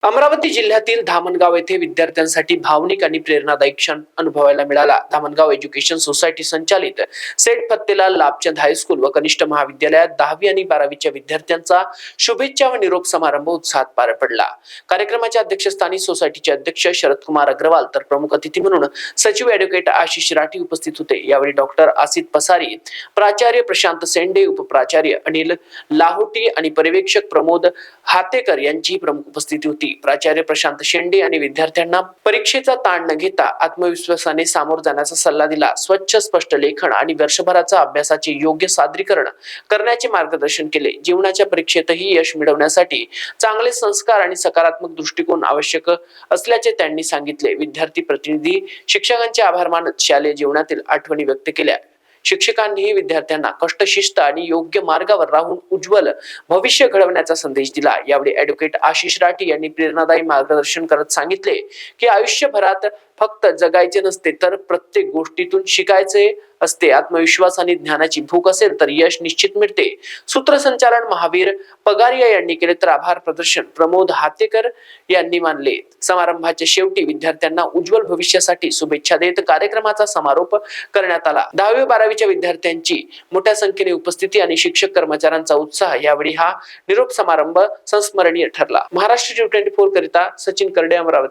अमरावती जिल्ह्यातील धामणगाव येथे विद्यार्थ्यांसाठी भावनिक आणि प्रेरणादायी क्षण अनुभवायला मिळाला। धामणगाव एज्युकेशन सोसायटी संचालित सेठ फत्तेलाल लाभचंद हायस्कूल व कनिष्ठ महाविद्यालयात 10वी आणि 12वीच्या विद्यार्थ्यांचा शुभेच्छा व निरोप समारंभ उत्साहात पार पडला। कार्यक्रमाच्या अध्यक्षस्थानी सोसायटीचे अध्यक्ष शरद कुमार अग्रवाल तर प्रमुख अतिथी म्हणून सचिव ॲडव्होकेट आशिष राठी उपस्थित होते। यावेळी डॉक्टर आसित पसारी, प्राचार्य प्रशांत सेंडे, उपप्राचार्य अनिल लाहोटी आणि पर्यवेक्षक प्रमोद हातेकर यांची प्रमुख उपस्थिती होती। प्राचार्य प्रशांत शेंडे आणि विद्यार्थ्यांना परीक्षेचा ताण न घेता आत्मविश्वासाने सामोर जाण्याचा सल्ला दिला। स्वच्छ स्पष्ट लेखन आणि वर्षभराचा अभ्यासाचे योग्य सादरीकरण करण्याचे मार्गदर्शन केले। जीवनाच्या परीक्षेतही यश मिळवण्यासाठी चांगले संस्कार आणि सकारात्मक दृष्टिकोन आवश्यक असल्याचे त्यांनी सांगितले। विद्यार्थी प्रतिनिधी शिक्षकांचे आभार मानत शालेय जीवनातील आठवणी व्यक्त केल्या। शिक्षकांनीही विद्यार्थ्यांना कष्टशिस्त आणि योग्य मार्गावर राहून उज्ज्वल भविष्य घडवण्याचा संदेश दिला। यावेळी ॲडव्होकेट आशिष राठी यांनी प्रेरणादायी मार्गदर्शन करत सांगितले की आयुष्यभरात फक्त जगायचे नसते तर प्रत्येक गोष्टीतून शिकायचे असते। आत्मविश्वास आणि ज्ञानाची भूक असेल तर यश निश्चित मिळते। सूत्रसंचालन महावीर पगारिया यांनी केले तर आभार प्रदर्शन प्रमोद हातेकर यांनी मानले। समारंभाच्या शेवटी विद्यार्थ्यांना उज्ज्वल भविष्यासाठी शुभेच्छा देत कार्यक्रमाचा समारोप करण्यात आला। 10वी 12वीच्या विद्यार्थ्यांची मोठ्या संख्येने उपस्थिती आणि शिक्षक कर्मचाऱ्यांचा उत्साह यावेळी हा निरोप समारंभ संस्मरणीय ठरला। महाराष्ट्र G24 करिता सचिन करडे, अमरावती।